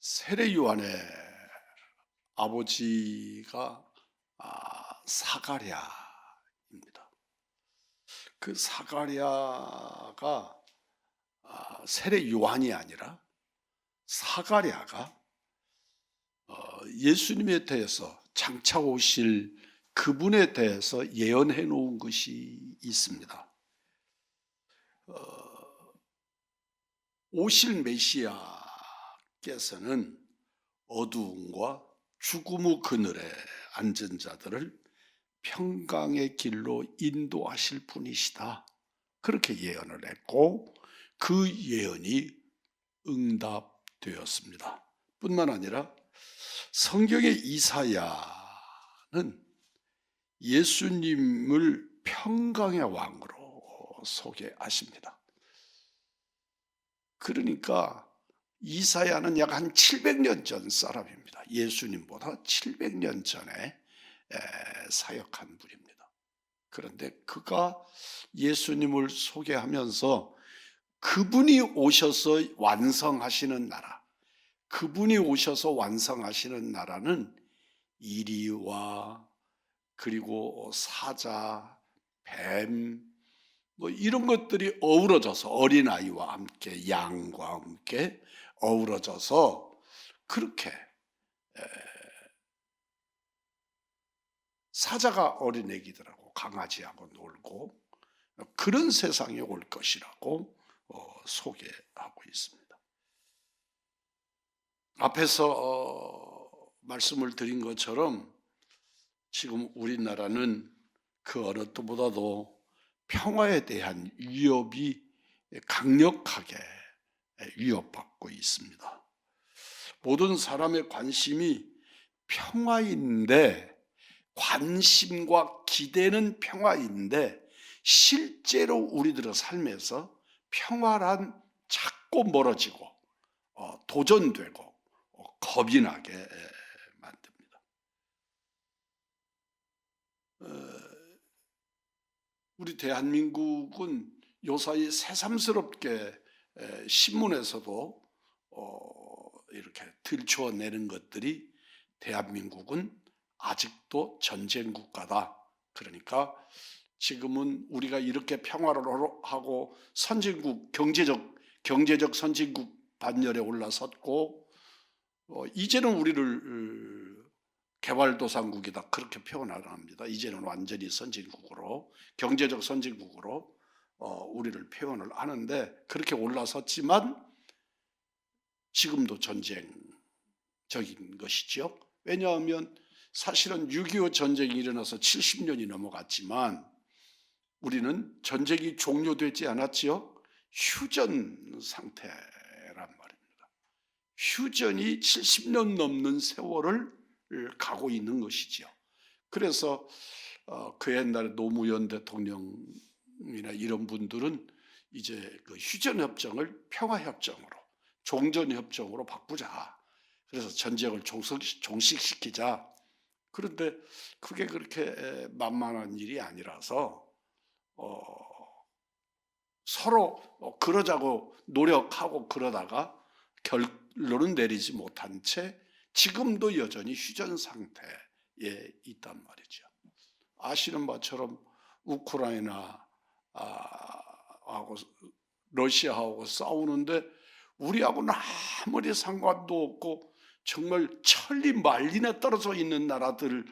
세례 요한의 아버지가 사가랴입니다. 그 사가랴가 세례 요한이 아니라 사가랴가 예수님에 대해서 장차 오실 그분에 대해서 예언해 놓은 것이 있습니다. 오실 메시아께서는 어두움과 죽음의 그늘에 앉은 자들을 평강의 길로 인도하실 분이시다. 그렇게 예언을 했고 그 예언이 응답되었습니다. 뿐만 아니라 성경의 이사야는 예수님을 평강의 왕으로 소개하십니다. 그러니까 이사야는 약 한 700년 전 사람입니다. 예수님보다 700년 전에 사역한 분입니다. 그런데 그가 예수님을 소개하면서 그분이 오셔서 완성하시는 나라, 그분이 오셔서 완성하시는 나라는 이리와 그리고 사자, 뱀, 이런 것들이 어우러져서 어린아이와 함께 양과 함께 어우러져서 그렇게 사자가 어린애기들하고 강아지하고 놀고 그런 세상이 올 것이라고 소개하고 있습니다. 앞에서 말씀을 드린 것처럼 지금 우리나라는 그 어느 때보다도 평화에 대한 위협이 강력하게 위협받고 있습니다. 모든 사람의 관심이 평화인데, 관심과 기대는 평화인데 실제로 우리들의 삶에서 평화란 자꾸 멀어지고 도전되고 겁이 나게 만듭니다. 우리 대한민국은 요사이 새삼스럽게 신문에서도 이렇게 들춰내는 것들이 대한민국은 아직도 전쟁 국가다. 그러니까 지금은 우리가 이렇게 평화를 하고 선진국, 경제적 선진국 반열에 올라섰고 이제는 우리를 개발도상국이다 그렇게 표현합니다. 이제는 완전히 선진국으로, 경제적 선진국으로 우리를 표현을 하는데 그렇게 올라섰지만 지금도 전쟁적인 것이죠. 왜냐하면 사실은 6.25 전쟁이 일어나서 70년이 넘어갔지만 우리는 전쟁이 종료되지 않았지요. 휴전 상태란 말입니다. 휴전이 70년 넘는 세월을 가고 있는 것이지요. 그래서 그 옛날에 노무현 대통령이나 이런 분들은 이제 그 휴전협정을 평화협정으로, 종전협정으로 바꾸자. 그래서 전쟁을 종식시키자. 그런데 그게 그렇게 만만한 일이 아니라서 서로 그러자고 노력하고 그러다가 결론은 내리지 못한 채 지금도 여전히 휴전 상태에 있단 말이죠. 아시는 바처럼 우크라이나하고 러시아하고 싸우는데 우리하고는 아무리 상관도 없고 정말 천리 말린에 떨어져 있는 나라들,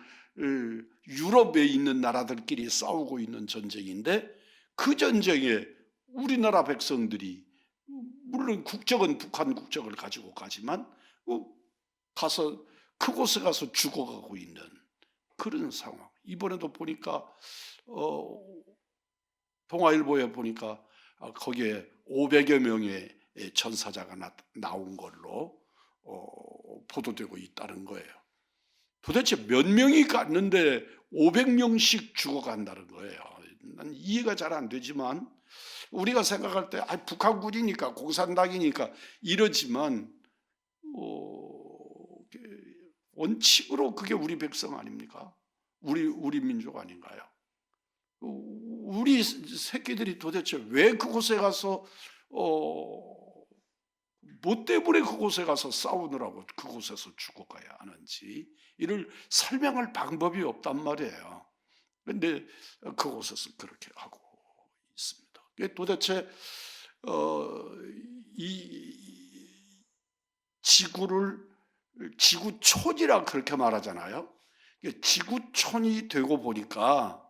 유럽에 있는 나라들끼리 싸우고 있는 전쟁인데 그 전쟁에 우리나라 백성들이 물론 국적은 북한 국적을 가지고 가지만 가서 그곳에 가서 죽어가고 있는 그런 상황. 이번에도 보니까 동아일보에 보니까 거기에 500여 명의 전사자가 나온 걸로 보도되고 있다는 거예요. 도대체 몇 명이 갔는데 500명씩 죽어간다는 거예요. 난 이해가 잘 안 되지만 우리가 생각할 때 북한군이니까 공산당이니까 이러지만 원칙으로 그게 우리 백성 아닙니까? 우리 민족 아닌가요? 우리 새끼들이 도대체 왜 그곳에 가서 뭐 때문에 그곳에 가서 싸우느라고 그곳에서 죽어가야 하는지 이를 설명할 방법이 없단 말이에요. 그런데 그곳에서 그렇게 하고 있습니다. 도대체 이 지구를 지구촌이라 그렇게 말하잖아요. 지구촌이 되고 보니까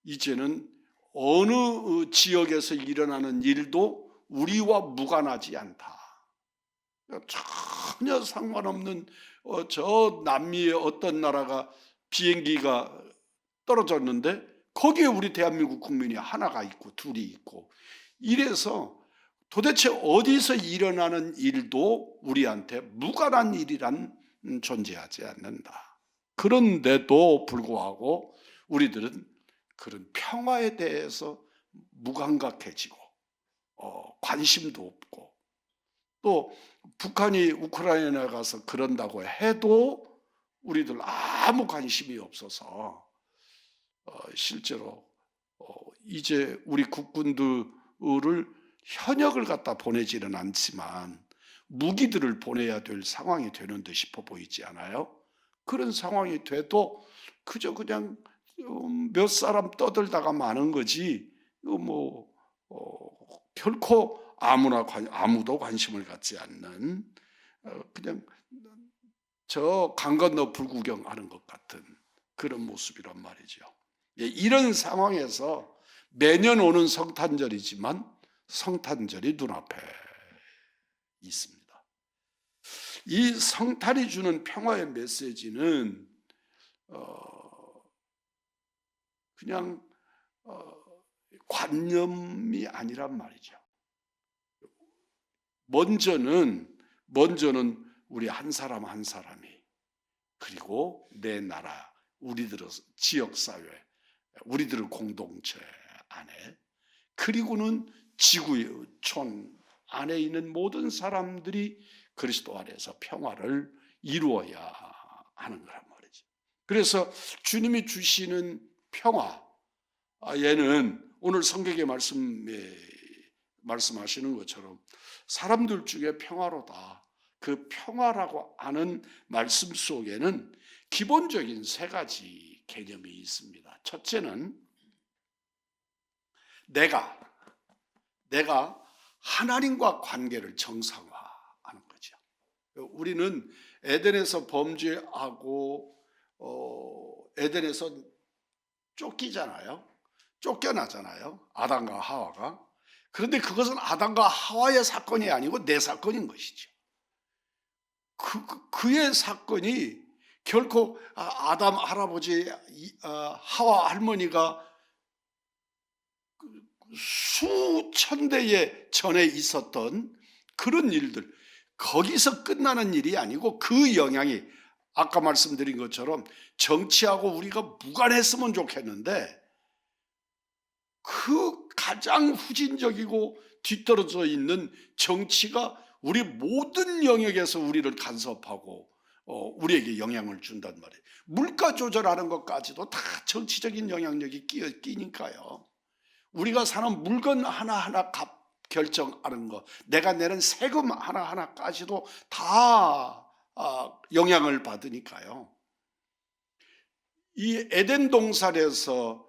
이제는 어느 지역에서 일어나는 일도 우리와 무관하지 않다. 전혀 상관없는 저 남미의 어떤 나라가 비행기가 떨어졌는데 거기에 우리 대한민국 국민이 하나가 있고 둘이 있고 이래서 도대체 어디서 일어나는 일도 우리한테 무관한 일이란 존재하지 않는다. 그런데도 불구하고 우리들은 그런 평화에 대해서 무감각해지고 관심도 없고 또 북한이 우크라이나에 가서 그런다고 해도 우리들 아무 관심이 없어서 실제로 이제 우리 국군들을 현역을 갖다 보내지는 않지만 무기들을 보내야 될 상황이 되는 듯 싶어 보이지 않아요? 그런 상황이 돼도 그저 그냥 몇 사람 떠들다가 마는 거지 결코 아무도 관심을 갖지 않는 그냥 저 강 건너 불구경하는 것 같은 그런 모습이란 말이죠. 이런 상황에서 매년 오는 성탄절이지만 성탄절이 눈앞에 있습니다. 이 성탄이 주는 평화의 메시지는 그냥 관념이 아니란 말이죠. 먼저는 우리 한 사람 한 사람이 그리고 내 나라, 우리들의 지역사회, 우리들의 공동체 안에 그리고는 지구촌 안에 있는 모든 사람들이 그리스도 안에서 평화를 이루어야 하는 거란 말이죠. 그래서 주님이 주시는 평화, 얘는 오늘 성경의 말씀하시는 것처럼 사람들 중에 평화로다. 그 평화라고 하는 말씀 속에는 기본적인 세 가지 개념이 있습니다. 첫째는 내가 하나님과 관계를 정상화하는 거죠. 우리는 에덴에서 범죄하고 에덴에서 쫓겨나잖아요. 아담과 하와가. 그런데 그것은 아담과 하와의 사건이 아니고 내 사건인 것이죠. 그의 사건이 결코 아담 할아버지, 하와 할머니가 수천 대에 전에 있었던 그런 일들, 거기서 끝나는 일이 아니고 그 영향이 아까 말씀드린 것처럼 정치하고 우리가 무관했으면 좋겠는데 그 가장 후진적이고 뒤떨어져 있는 정치가 우리 모든 영역에서 우리를 간섭하고 우리에게 영향을 준단 말이에요. 물가 조절하는 것까지도 다 정치적인 영향력이 끼니까요. 우리가 사는 물건 하나하나 값 결정하는 것, 내가 내는 세금 하나하나까지도 다 영향을 받으니까요. 이 에덴 동산에서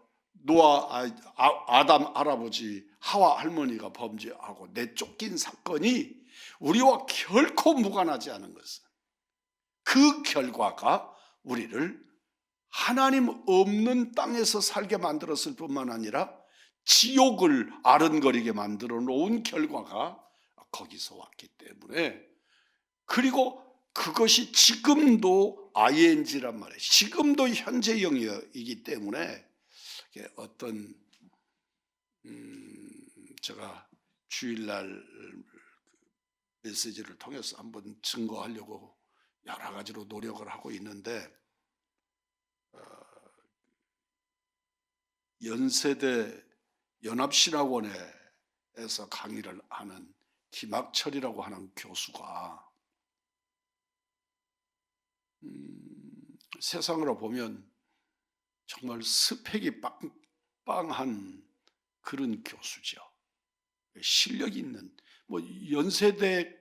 아담 할아버지, 하와 할머니가 범죄하고 내쫓긴 사건이 우리와 결코 무관하지 않은 것은 그 결과가 우리를 하나님 없는 땅에서 살게 만들었을 뿐만 아니라 지옥을 아른거리게 만들어 놓은 결과가 거기서 왔기 때문에, 그리고 그것이 지금도 ing란 말이에요. 지금도 현재형이기 때문에 어떤 제가 주일날 메시지를 통해서 한번 증거하려고 여러 가지로 노력을 하고 있는데, 연세대 연합신학원에서 강의를 하는 김학철이라고 하는 교수가 세상으로 보면 정말 스펙이 빵빵한 그런 교수죠. 실력이 있는, 연세대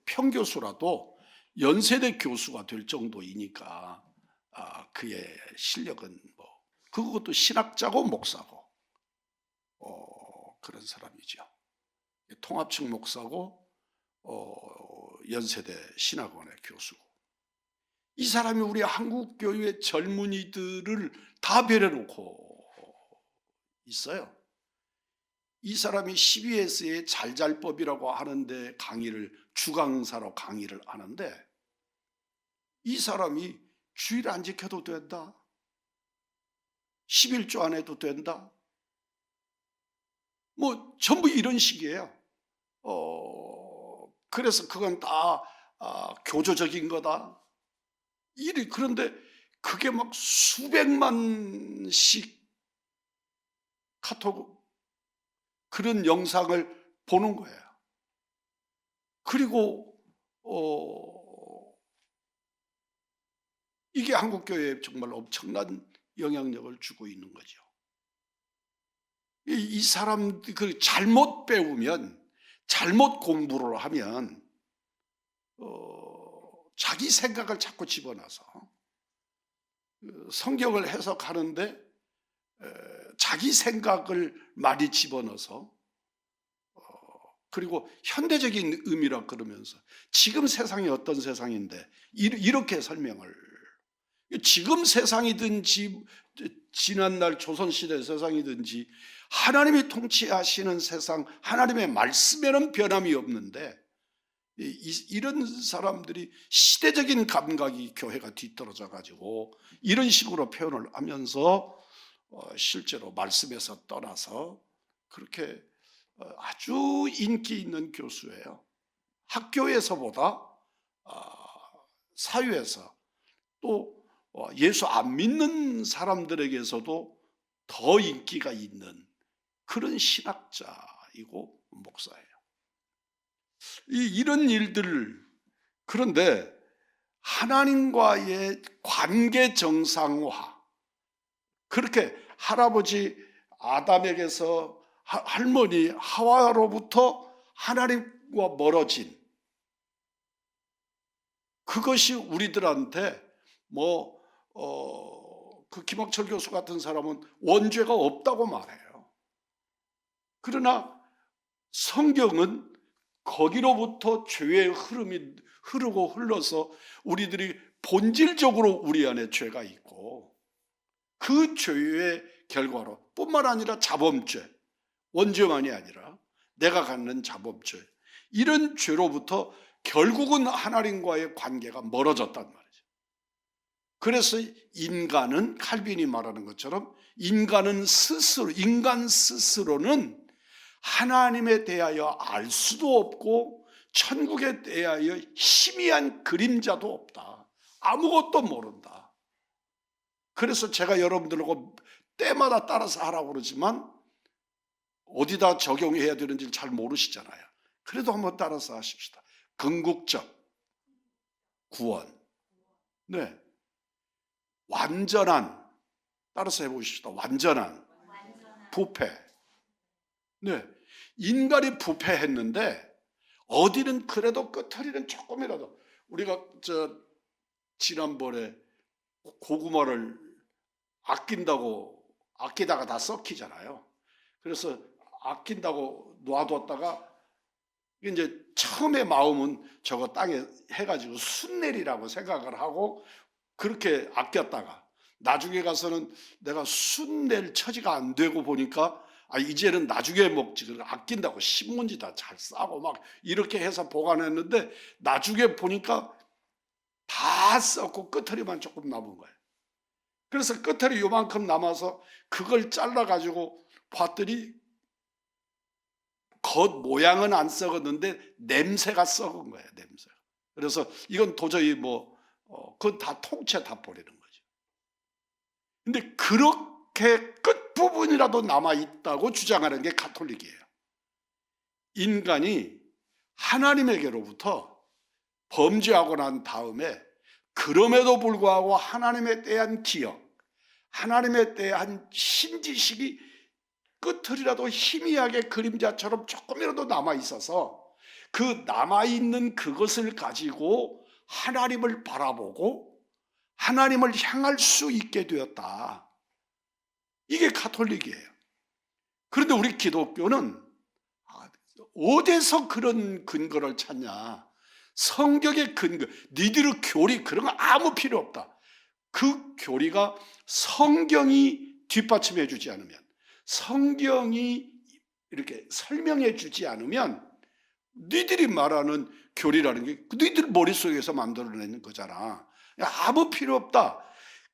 평교수라도 연세대 교수가 될 정도이니까 그의 실력은 뭐 그것도 신학자고 목사고 그런 사람이죠. 통합측 목사고 연세대 신학원의 교수고, 이 사람이 우리 한국교회 젊은이들을 다 배려놓고 있어요. 이 사람이 CBS의 잘잘법이라고 하는데 주강사로 강의를 하는데, 이 사람이 주일 안 지켜도 된다, 11조 안 해도 된다, 뭐 전부 이런 식이에요. 그래서 그건 다 교조적인 거다. 그런데 그게 막 수백만씩 카톡 그런 영상을 보는 거예요. 그리고 이게 한국교회에 정말 엄청난 영향력을 주고 있는 거죠. 이 사람 잘못 배우면, 잘못 공부를 하면 자기 생각을 자꾸 집어넣어서 성경을 해석하는데 자기 생각을 많이 집어넣어서, 그리고 현대적인 의미라 그러면서 지금 세상이 어떤 세상인데 이렇게 설명을, 지금 세상이든지 지난날 조선시대 세상이든지 하나님이 통치하시는 세상, 하나님의 말씀에는 변함이 없는데 이런 사람들이 시대적인 감각이 교회가 뒤떨어져 가지고 이런 식으로 표현을 하면서 실제로 말씀에서 떠나서 그렇게 아주 인기 있는 교수예요. 학교에서보다 사회에서 또 예수 안 믿는 사람들에게서도 더 인기가 있는 그런 신학자이고 목사예요. 이런 일들, 그런데 하나님과의 관계 정상화, 그렇게 할아버지 아담에게서 할머니 하와로부터 하나님과 멀어진 그것이 우리들한테 그 김학철 교수 같은 사람은 원죄가 없다고 말해요. 그러나 성경은 거기로부터 죄의 흐름이 흐르고 흘러서 우리들이 본질적으로 우리 안에 죄가 있고, 그 죄의 결과로 뿐만 아니라 자범죄, 원죄만이 아니라 내가 갖는 자범죄, 이런 죄로부터 결국은 하나님과의 관계가 멀어졌단 말이죠. 그래서 인간은, 칼빈이 말하는 것처럼 인간 스스로는 하나님에 대하여 알 수도 없고 천국에 대하여 희미한 그림자도 없다. 아무것도 모른다. 그래서 제가 여러분들하고 때마다 따라서 하라고 그러지만 어디다 적용해야 되는지 잘 모르시잖아요. 그래도 한번 따라서 하십시다. 궁극적 구원, 네, 완전한, 따라서 해보십시다. 완전한 부패. 네, 인간이 부패했는데 어디는 그래도 끝허리는 조금이라도, 우리가 지난번에 고구마를 아끼다가 다 썩히잖아요. 그래서 아낀다고 놔뒀다가 이제 처음에 마음은 저거 땅에 해가지고 순내리라고 생각을 하고 그렇게 아꼈다가 나중에 가서는 내가 순낼 처지가 안 되고 보니까 이제는 나중에 먹지, 그러니까 아낀다고 신문지 다 잘 싸고 막 이렇게 해서 보관했는데 나중에 보니까 다 썩고 끝허리만 조금 남은 거예요. 그래서 끝허리 요만큼 남아서 그걸 잘라가지고 봤더니 겉 모양은 안 썩었는데 냄새가 썩은 거예요, 냄새가. 그래서 이건 도저히 그건 다 통째 다 버리는 거죠. 근데 그렇게 끝부분이라도 남아있다고 주장하는 게 가톨릭이에요. 인간이 하나님에게로부터 범죄하고 난 다음에 그럼에도 불구하고 하나님에 대한 기억, 하나님에 대한 신지식이 끝을이라도 희미하게 그림자처럼 조금이라도 남아있어서 그 남아있는 그것을 가지고 하나님을 바라보고 하나님을 향할 수 있게 되었다. 이게 가톨릭이에요. 그런데 우리 기독교는 어디서 그런 근거를 찾냐? 성경의 근거, 니들의 교리 그런 거 아무 필요 없다. 그 교리가 성경이 뒷받침해 주지 않으면, 성경이 이렇게 설명해 주지 않으면 니들이 말하는 교리라는 게 니들 머릿속에서 만들어내는 거잖아. 아무 필요 없다.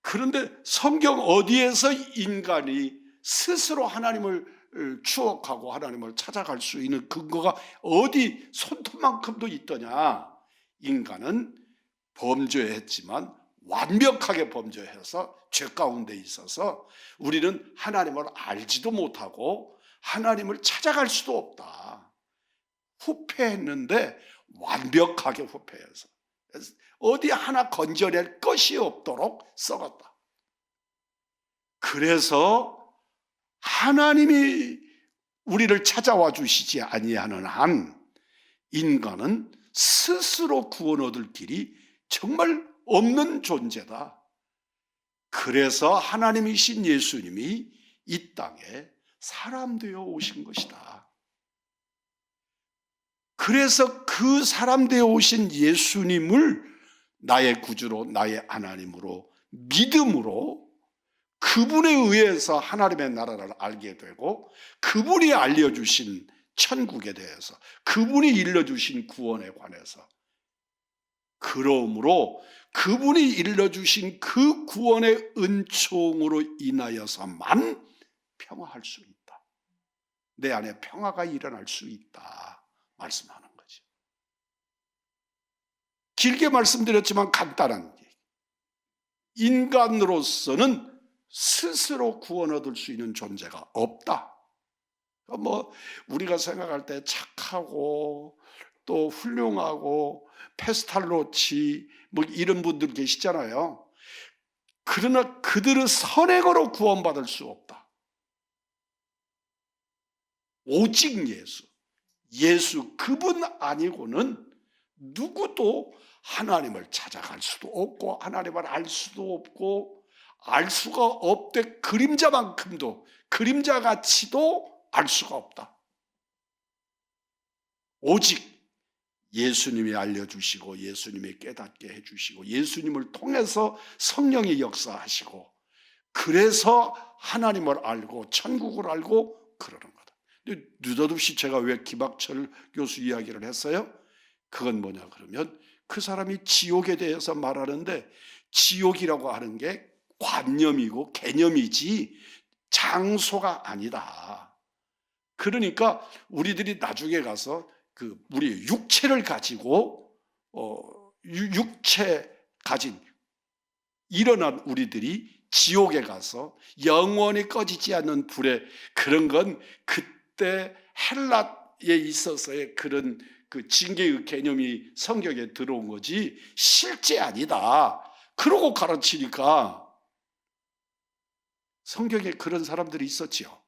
그런데 성경 어디에서 인간이 스스로 하나님을 추억하고 하나님을 찾아갈 수 있는 근거가 어디 손톱만큼도 있더냐? 인간은 범죄했지만 완벽하게 범죄해서 죄 가운데 있어서 우리는 하나님을 알지도 못하고 하나님을 찾아갈 수도 없다. 후패했는데 완벽하게 후패해서 어디 하나 건져낼 것이 없도록 썩었다. 그래서 하나님이 우리를 찾아와 주시지 아니하는 한 인간은 스스로 구원 얻을 길이 정말 없는 존재다. 그래서 하나님이신 예수님이 이 땅에 사람 되어 오신 것이다. 그래서 그 사람 되어 오신 예수님을 나의 구주로, 나의 하나님으로, 믿음으로 그분에 의해서 하나님의 나라를 알게 되고 그분이 알려주신 천국에 대해서, 그분이 일러주신 구원에 관해서, 그러므로 그분이 일러주신 그 구원의 은총으로 인하여서만 평화할 수 있다. 내 안에 평화가 일어날 수 있다 말씀하는 거죠. 길게 말씀드렸지만 간단한 얘기. 인간으로서는 스스로 구원 얻을 수 있는 존재가 없다. 우리가 생각할 때 착하고 또 훌륭하고 페스탈로치 이런 분들 계시잖아요. 그러나 그들은 선행으로 구원받을 수 없다. 오직 예수 그분 아니고는 누구도 하나님을 찾아갈 수도 없고 하나님을 알 수도 없고 알 수가 없되 그림자만큼도 그림자같이도 알 수가 없다. 오직 예수님이 알려주시고 예수님이 깨닫게 해주시고 예수님을 통해서 성령이 역사하시고 그래서 하나님을 알고 천국을 알고 그러는 거다. 느닷없이 제가 왜 김학철 교수 이야기를 했어요? 그건 뭐냐 그러면 그 사람이 지옥에 대해서 말하는데 지옥이라고 하는 게 관념이고 개념이지 장소가 아니다. 그러니까 우리들이 나중에 가서 우리의 육체를 가지고 육체 가진 일어난 우리들이 지옥에 가서 영원히 꺼지지 않는 불에 그런 건 그때 헬라에 있어서의 그런 그 징계의 개념이 성경에 들어온 거지 실제 아니다. 그러고 가르치니까 성경에 그런 사람들이 있었지요.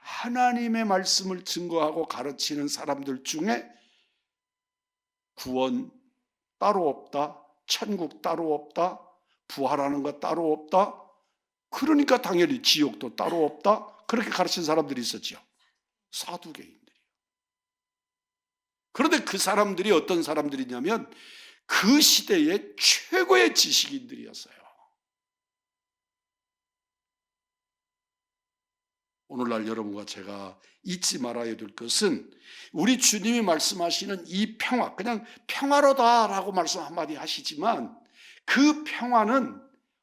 하나님의 말씀을 증거하고 가르치는 사람들 중에 구원 따로 없다, 천국 따로 없다, 부활하는 것 따로 없다, 그러니까 당연히 지옥도 따로 없다, 그렇게 가르친 사람들이 있었죠. 사두개인들이요. 그런데 그 사람들이 어떤 사람들이냐면 그 시대의 최고의 지식인들이었어요. 오늘날 여러분과 제가 잊지 말아야 될 것은 우리 주님이 말씀하시는 이 평화, 그냥 평화로다라고 말씀 한마디 하시지만 그 평화는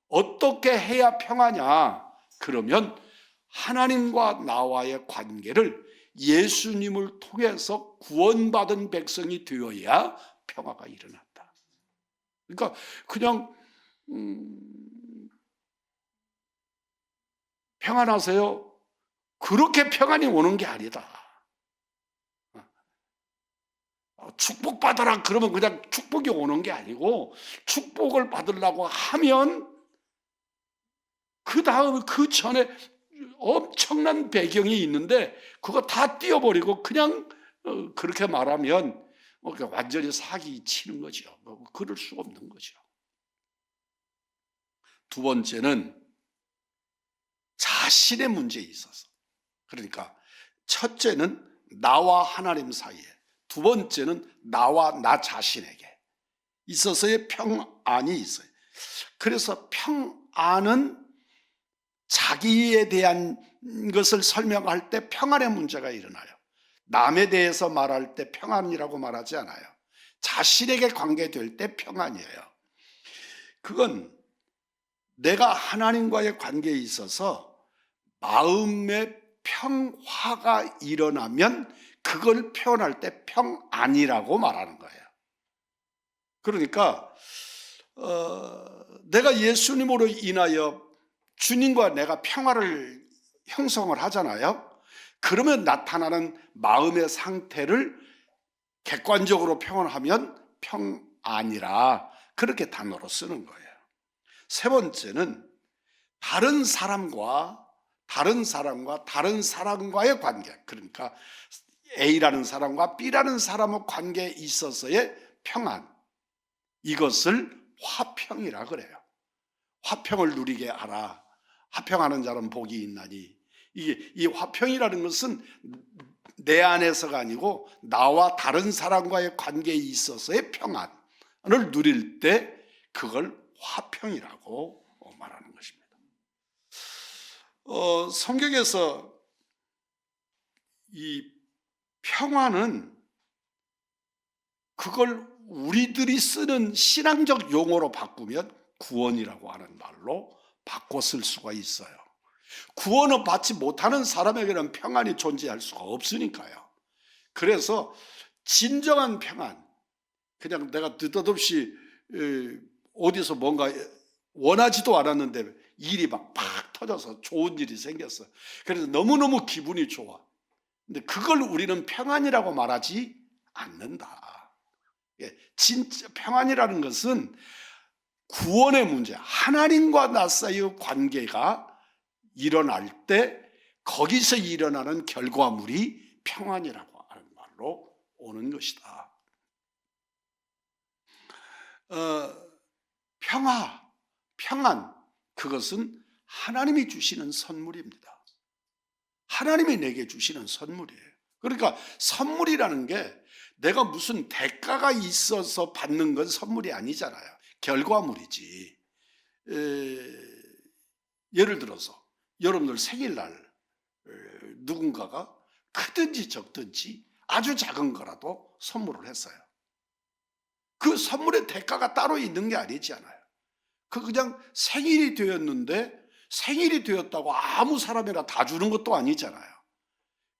어떻게 해야 평화냐? 그러면 하나님과 나와의 관계를 예수님을 통해서 구원받은 백성이 되어야 평화가 일어난다. 그러니까 그냥 평안하세요. 그렇게 평안이 오는 게 아니다. 축복받아라 그러면 그냥 축복이 오는 게 아니고 축복을 받으려고 하면 그 다음 그 전에 엄청난 배경이 있는데 그거 다 띄워버리고 그냥 그렇게 말하면 완전히 사기 치는 거죠. 그럴 수 없는 거죠. 두 번째는 자신의 문제에 있어서. 그러니까 첫째는 나와 하나님 사이에, 두 번째는 나와 나 자신에게 있어서의 평안이 있어요. 그래서 평안은 자기에 대한 것을 설명할 때 평안의 문제가 일어나요. 남에 대해서 말할 때 평안이라고 말하지 않아요. 자신에게 관계될 때 평안이에요. 그건 내가 하나님과의 관계에 있어서 마음의 평화가 일어나면 그걸 표현할 때 평안이라고 말하는 거예요. 그러니까 내가 예수님으로 인하여 주님과 내가 평화를 형성을 하잖아요. 그러면 나타나는 마음의 상태를 객관적으로 표현하면 평안이라 그렇게 단어로 쓰는 거예요. 세 번째는 다른 사람과의 관계, 그러니까 A라는 사람과 B라는 사람의 관계에 있어서의 평안, 이것을 화평이라 그래요. 화평을 누리게 하라. 화평하는 자는 복이 있나니. 이 화평이라는 것은 내 안에서가 아니고 나와 다른 사람과의 관계에 있어서의 평안을 누릴 때 그걸 화평이라고 말하는 것입니다. 성경에서 이 평안은 그걸 우리들이 쓰는 신앙적 용어로 바꾸면 구원이라고 하는 말로 바꿔 쓸 수가 있어요. 구원을 받지 못하는 사람에게는 평안이 존재할 수가 없으니까요. 그래서 진정한 평안, 그냥 내가 느닷없이 어디서 뭔가 원하지도 않았는데 일이 막 터져서 좋은 일이 생겼어. 그래서 너무너무 기분이 좋아. 근데 그걸 우리는 평안이라고 말하지 않는다. 진짜 평안이라는 것은 구원의 문제, 하나님과 나 사이의 관계가 일어날 때 거기서 일어나는 결과물이 평안이라고 하는 말로 오는 것이다. 평안, 그것은 하나님이 주시는 선물입니다. 하나님이 내게 주시는 선물이에요. 그러니까 선물이라는 게 내가 무슨 대가가 있어서 받는 건 선물이 아니잖아요. 결과물이지. 예를 들어서 여러분들 생일날 누군가가 크든지 적든지 아주 작은 거라도 선물을 했어요. 그 선물의 대가가 따로 있는 게 아니잖아요. 그냥 생일이 되었는데 생일이 되었다고 아무 사람이나 다 주는 것도 아니잖아요.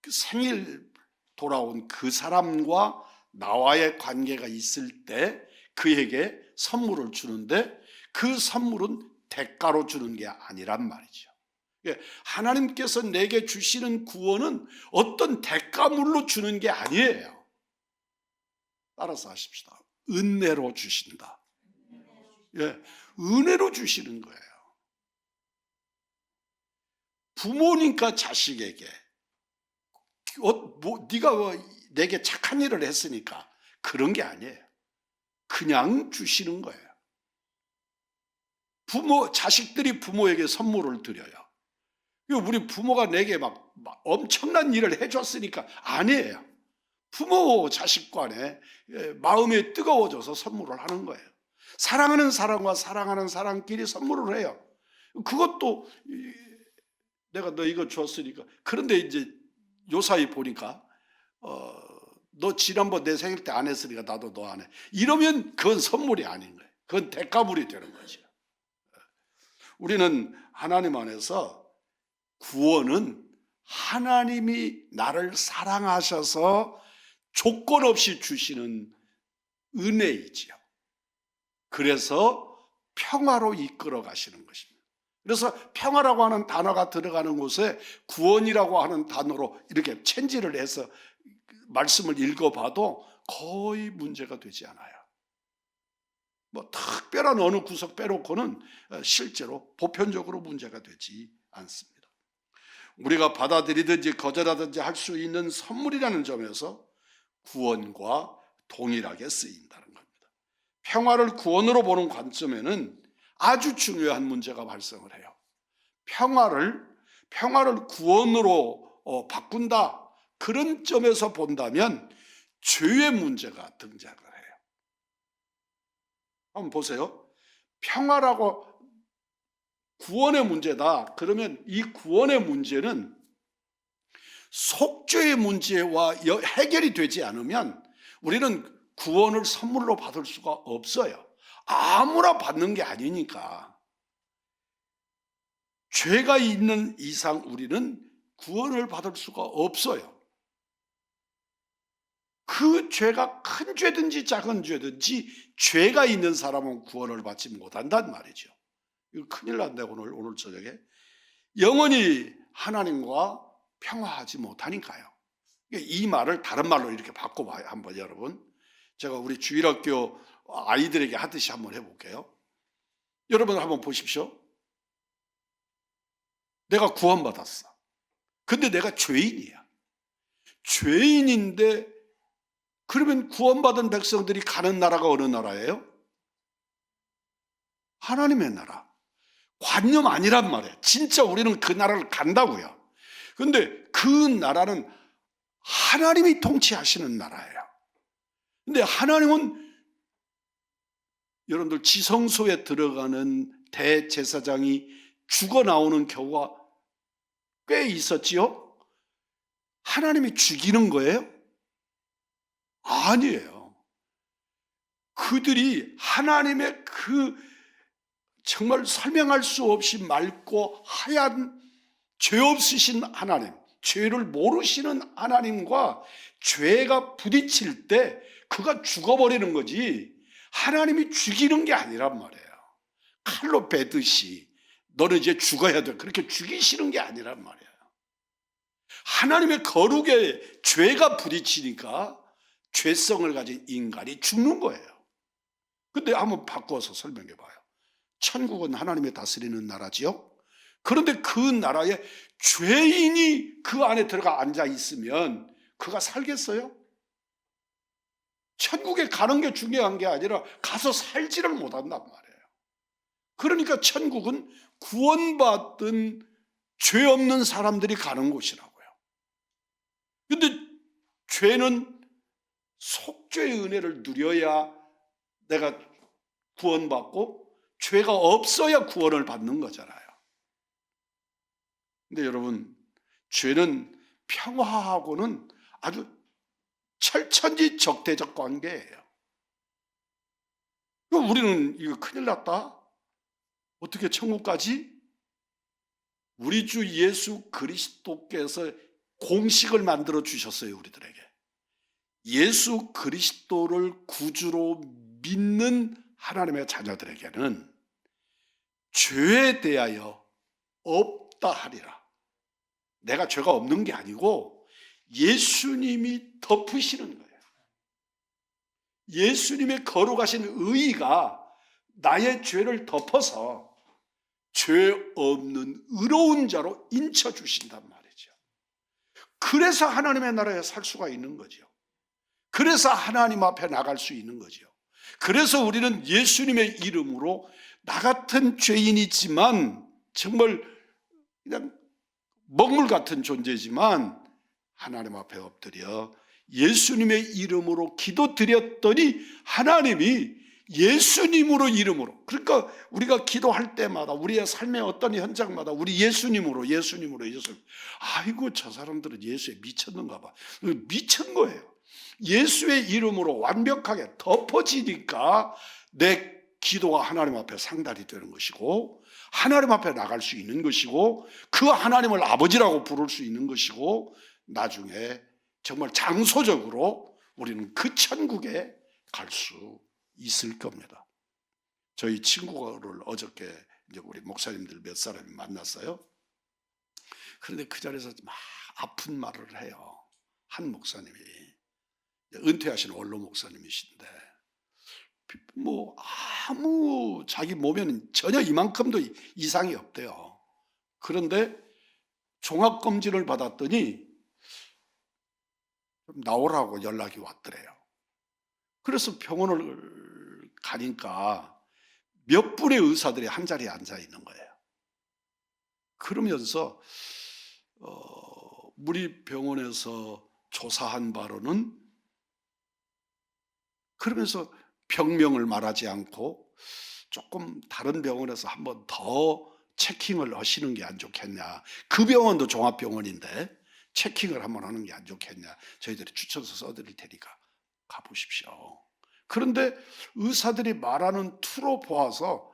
그 생일 돌아온 그 사람과 나와의 관계가 있을 때 그에게 선물을 주는데 그 선물은 대가로 주는 게 아니란 말이죠. 하나님께서 내게 주시는 구원은 어떤 대가물로 주는 게 아니에요. 따라서 하십시다. 은혜로 주신다. 은혜로 주시는 거예요. 부모님과 자식에게 네가 내게 착한 일을 했으니까 그런 게 아니에요. 그냥 주시는 거예요. 자식들이 부모에게 선물을 드려요. 우리 부모가 내게 막 엄청난 일을 해줬으니까 아니에요. 부모 자식 간에 마음이 뜨거워져서 선물을 하는 거예요. 사랑하는 사람과 사랑하는 사람끼리 선물을 해요. 그것도 내가 너 이거 줬으니까. 그런데 이제 요사이 보니까 너 지난번 내 생일 때 안 했으니까 나도 너 안 해. 이러면 그건 선물이 아닌 거예요. 그건 대가물이 되는 거죠. 우리는 하나님 안에서 구원은 하나님이 나를 사랑하셔서 조건 없이 주시는 은혜이지요. 그래서 평화로 이끌어 가시는 것입니다. 그래서 평화라고 하는 단어가 들어가는 곳에 구원이라고 하는 단어로 이렇게 체인지를 해서 말씀을 읽어봐도 거의 문제가 되지 않아요. 특별한 어느 구석 빼놓고는 실제로 보편적으로 문제가 되지 않습니다. 우리가 받아들이든지 거절하든지 할 수 있는 선물이라는 점에서 구원과 동일하게 쓰인다는 겁니다. 평화를 구원으로 보는 관점에는 아주 중요한 문제가 발생을 해요. 평화를 구원으로 바꾼다. 그런 점에서 본다면 죄의 문제가 등장을 해요. 한번 보세요. 평화라고 구원의 문제다. 그러면 이 구원의 문제는 속죄의 문제와 해결이 되지 않으면 우리는 구원을 선물로 받을 수가 없어요. 아무나 받는 게 아니니까. 죄가 있는 이상 우리는 구원을 받을 수가 없어요. 그 죄가 큰 죄든지 작은 죄든지 죄가 있는 사람은 구원을 받지 못한단 말이죠. 이거 큰일 난다. 오늘 저녁에 영원히 하나님과 평화하지 못하니까요. 이 말을 다른 말로 이렇게 바꿔봐요. 한번 여러분, 제가 우리 주일학교 아이들에게 하듯이 한번 해볼게요. 여러분 한번 보십시오. 내가 구원받았어. 근데 내가 죄인이야. 죄인인데 그러면 구원받은 백성들이 가는 나라가 어느 나라예요? 하나님의 나라. 관념 아니란 말이에요. 진짜 우리는 그 나라를 간다고요. 근데 그 나라는 하나님이 통치하시는 나라예요. 근데 하나님은 여러분들 지성소에 들어가는 대제사장이 죽어 나오는 경우가 꽤 있었지요? 하나님이 죽이는 거예요? 아니에요. 그들이 하나님의 그 정말 설명할 수 없이 맑고 하얀 죄 없으신 하나님, 죄를 모르시는 하나님과 죄가 부딪힐 때 그가 죽어버리는 거지 하나님이 죽이는 게 아니란 말이에요. 칼로 베듯이 너는 이제 죽어야 돼. 그렇게 죽이시는 게 아니란 말이에요. 하나님의 거룩에 죄가 부딪히니까 죄성을 가진 인간이 죽는 거예요. 근데 한번 바꿔서 설명해 봐요. 천국은 하나님이 다스리는 나라지요. 그런데 그 나라에 죄인이 그 안에 들어가 앉아 있으면 그가 살겠어요? 천국에 가는 게 중요한 게 아니라 가서 살지를 못한단 말이에요. 그러니까 천국은 구원받은 죄 없는 사람들이 가는 곳이라고요. 근데 죄는 속죄의 은혜를 누려야 내가 구원받고 죄가 없어야 구원을 받는 거잖아요. 근데 여러분, 죄는 평화하고는 아주 철천지 적대적 관계예요. 우리는 이거 큰일 났다. 어떻게 천국 가지? 우리 주 예수 그리스도께서 공식을 만들어 주셨어요, 우리들에게. 예수 그리스도를 구주로 믿는 하나님의 자녀들에게는 죄에 대하여 없다 하리라. 내가 죄가 없는 게 아니고 예수님이 덮으시는 거예요. 예수님의 거룩하신 의의가 나의 죄를 덮어서 죄 없는 의로운 자로 인쳐주신단 말이죠. 그래서 하나님의 나라에 살 수가 있는 거죠. 그래서 하나님 앞에 나갈 수 있는 거죠. 그래서 우리는 예수님의 이름으로 나 같은 죄인이지만 정말 그냥 먹물 같은 존재지만 하나님 앞에 엎드려 예수님의 이름으로 기도드렸더니 하나님이 예수님으로 이름으로, 그러니까 우리가 기도할 때마다 우리의 삶의 어떤 현장마다 우리 예수님으로 아이고 저 사람들은 예수에 미쳤는가 봐. 미친 거예요. 예수의 이름으로 완벽하게 덮어지니까 내 기도가 하나님 앞에 상달이 되는 것이고 하나님 앞에 나갈 수 있는 것이고 그 하나님을 아버지라고 부를 수 있는 것이고 나중에 정말 장소적으로 우리는 그 천국에 갈 수 있을 겁니다. 저희 친구를 어저께 이제 우리 목사님들 몇 사람이 만났어요. 그런데 그 자리에서 막 아픈 말을 해요. 한 목사님이 은퇴하신 원로 목사님이신데 뭐 아무 자기 몸에는 전혀 이만큼도 이상이 없대요. 그런데 종합검진을 받았더니 좀 나오라고 연락이 왔더래요. 그래서 병원을 가니까 몇 분의 의사들이 한 자리에 앉아 있는 거예요. 그러면서 우리 병원에서 조사한 바로는, 그러면서 병명을 말하지 않고 조금 다른 병원에서 한번 더 체킹을 하시는 게 안 좋겠냐. 그 병원도 종합병원인데 체킹을 한번 하는 게 안 좋겠냐. 저희들이 추천서 써드릴 테니까 가보십시오. 그런데 의사들이 말하는 투로 보아서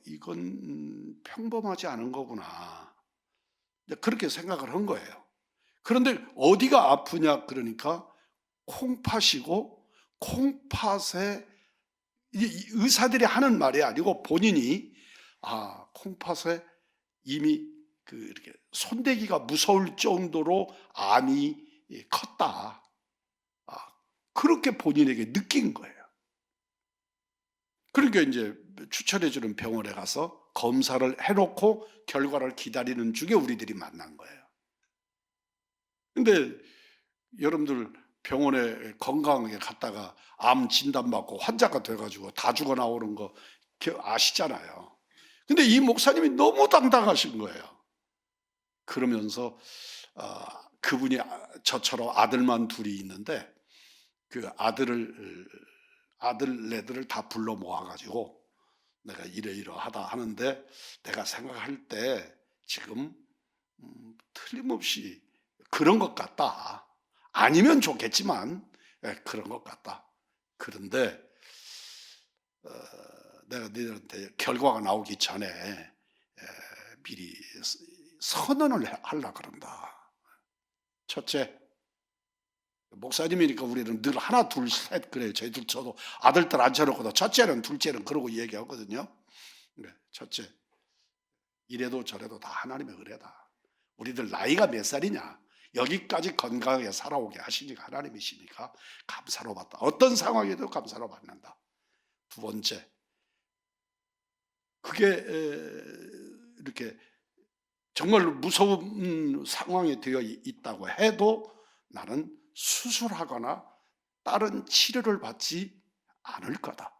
이건 평범하지 않은 거구나, 그렇게 생각을 한 거예요. 그런데 어디가 아프냐 그러니까 콩팥이고, 콩팥에 이 의사들이 하는 말이 아니고 본인이 콩팥에 이미 이렇게 손대기가 무서울 정도로 암이 컸다. 그렇게 본인에게 느낀 거예요. 그러니까 이제 추천해주는 병원에 가서 검사를 해놓고 결과를 기다리는 중에 우리들이 만난 거예요. 근데 여러분들 병원에 건강하게 갔다가 암 진단받고 환자가 돼가지고 다 죽어 나오는 거 아시잖아요. 근데 이 목사님이 너무 당당하신 거예요. 그러면서 그분이 저처럼 아들만 둘이 있는데 그 아들네들을 다 불러 모아가지고 내가 이러이러하다 하는데 내가 생각할 때 지금 틀림없이 그런 것 같다. 아니면 좋겠지만 그런 것 같다. 그런데 내가 너희들한테 결과가 나오기 전에 미리 선언을 하려고 그런다. 첫째, 목사님이니까 우리는 늘 하나 둘 셋 그래요. 저희들 저도 아들들 앉혀놓고도 첫째는 둘째는 그러고 얘기하거든요. 첫째, 이래도 저래도 다 하나님의 은혜다. 우리들 나이가 몇 살이냐, 여기까지 건강하게 살아오게 하시니까 하나님이시니까 감사로 받다. 어떤 상황에도 감사로 받는다. 두 번째, 그게 이렇게 정말 무서운 상황에 되어 있다고 해도 나는 수술하거나 다른 치료를 받지 않을 거다.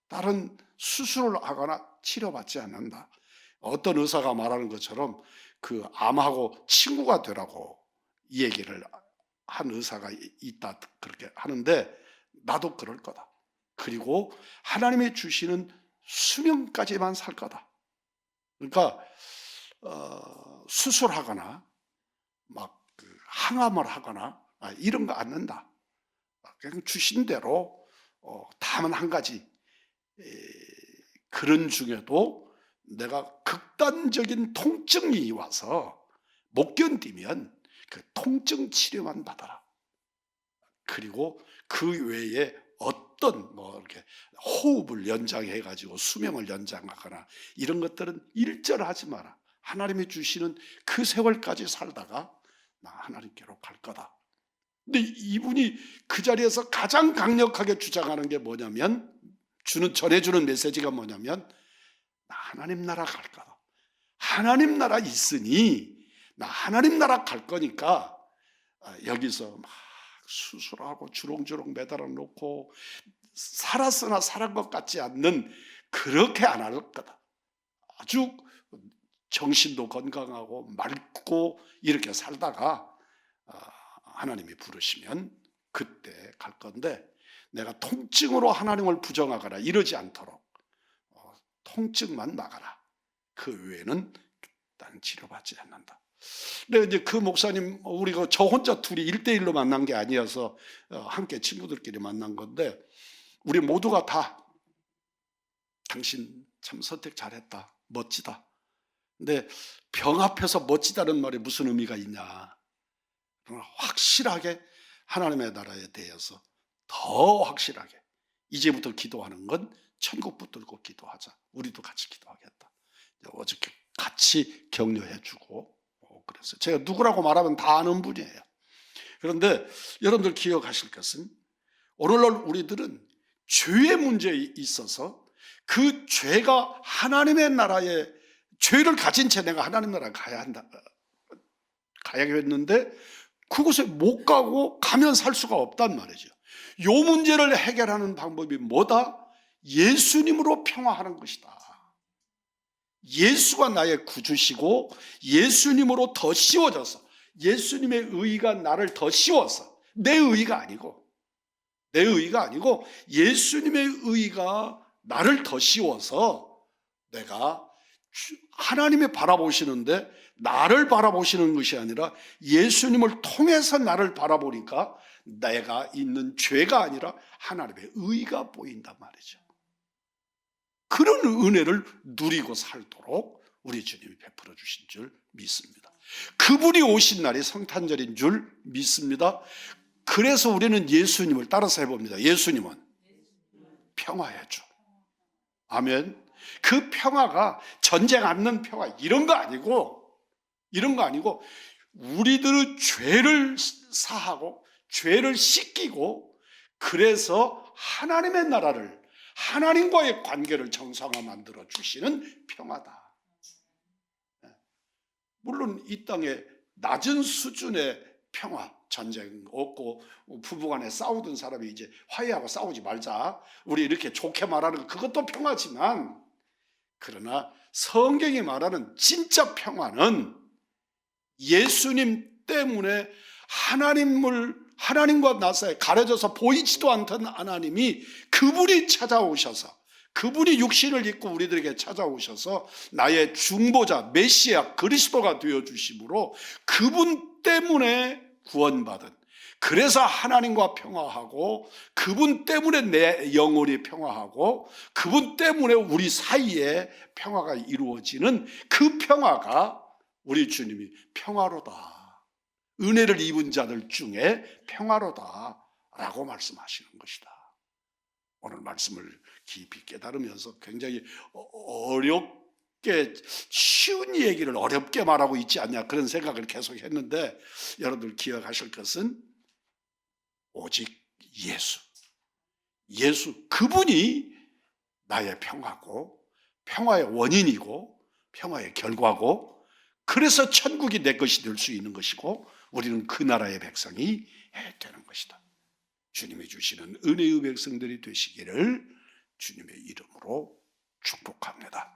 다른 수술을 하거나 치료받지 않는다. 어떤 의사가 말하는 것처럼 그 암하고 친구가 되라고 이 얘기를 한 의사가 있다 그렇게 하는데 나도 그럴 거다. 그리고 하나님이 주시는 수명까지만 살 거다. 그러니까 수술하거나 막 항암을 하거나 이런 거 안 는다. 그냥 주신 대로 다만 한 가지, 그런 중에도 내가 극단적인 통증이 와서 못 견디면 그 통증 치료만 받아라. 그리고 그 외에 어떤 이렇게 호흡을 연장해 가지고 수명을 연장하거나 이런 것들은 일절하지 마라. 하나님이 주시는 그 세월까지 살다가 나 하나님께로 갈 거다. 근데 이분이 그 자리에서 가장 강력하게 주장하는 게 뭐냐면, 전해주는 메시지가 뭐냐면, 나 하나님 나라 갈 거다. 하나님 나라 있으니 나 하나님 나라 갈 거니까 여기서 막 수술하고 주렁주렁 매달아 놓고 살았으나 살은 것 같지 않는 그렇게 안 할 거다. 아주 정신도 건강하고 맑고 이렇게 살다가 하나님이 부르시면 그때 갈 건데, 내가 통증으로 하나님을 부정하거나 이러지 않도록 통증만 나가라. 그 외에는 난 치료받지 않는다. 근데 이제 그 목사님, 우리가 저 혼자 둘이 1대1로 만난 게 아니어서 함께 친구들끼리 만난 건데, 우리 모두가 다 당신 참 선택 잘했다, 멋지다. 근데 병 앞에서 멋지다는 말이 무슨 의미가 있냐, 확실하게 하나님의 나라에 대해서 더 확실하게 이제부터 기도하는 건 천국 붙들고 기도하자. 우리도 같이 기도하겠다. 어저께 같이 격려해주고 그래서 제가 누구라고 말하면 다 아는 분이에요. 그런데 여러분들 기억하실 것은, 오늘날 우리들은 죄의 문제에 있어서 그 죄가 하나님의 나라에, 죄를 가진 채 내가 하나님 나라에 가야 한다, 가야겠는데 그곳에 못 가고 가면 살 수가 없단 말이죠. 요 문제를 해결하는 방법이 뭐다? 예수님으로 평화하는 것이다. 예수가 나의 구주시고 예수님으로 더 씌워져서, 예수님의 의의가 나를 더 씌워서, 내 의의가 아니고 예수님의 의의가 나를 더 씌워서 내가 하나님이 바라보시는데 나를 바라보시는 것이 아니라 예수님을 통해서 나를 바라보니까 내가 있는 죄가 아니라 하나님의 의의가 보인단 말이죠. 그런 은혜를 누리고 살도록 우리 주님이 베풀어 주신 줄 믿습니다. 그분이 오신 날이 성탄절인 줄 믿습니다. 그래서 우리는 예수님을 따라서 해봅니다. 예수님은 평화의 주. 아멘. 그 평화가 전쟁 않는 평화, 이런 거 아니고 우리들의 죄를 사하고 죄를 씻기고, 그래서 하나님의 나라를, 하나님과의 관계를 정상화 만들어 주시는 평화다. 물론 이 땅에 낮은 수준의 평화, 전쟁 없고 부부간에 싸우던 사람이 이제 화해하고 싸우지 말자, 우리 이렇게 좋게 말하는 그것도 평화지만, 그러나 성경이 말하는 진짜 평화는 예수님 때문에 하나님과 나 사이에 가려져서 보이지도 않던 하나님이, 그분이 찾아오셔서, 그분이 육신을 입고 우리들에게 찾아오셔서 나의 중보자 메시아 그리스도가 되어주심으로 그분 때문에 구원받은, 그래서 하나님과 평화하고, 그분 때문에 내 영혼이 평화하고, 그분 때문에 우리 사이에 평화가 이루어지는 그 평화가 우리 주님이 평화로다, 은혜를 입은 자들 중에 평화로다 라고 말씀하시는 것이다. 오늘 말씀을 깊이 깨달으면서 굉장히 어렵게, 쉬운 얘기를 어렵게 말하고 있지 않냐, 그런 생각을 계속 했는데, 여러분들 기억하실 것은 오직 예수, 그분이 나의 평화고, 평화의 원인이고, 평화의 결과고, 그래서 천국이 내 것이 될 수 있는 것이고, 우리는 그 나라의 백성이 되는 것이다. 주님이 주시는 은혜의 백성들이 되시기를 주님의 이름으로 축복합니다.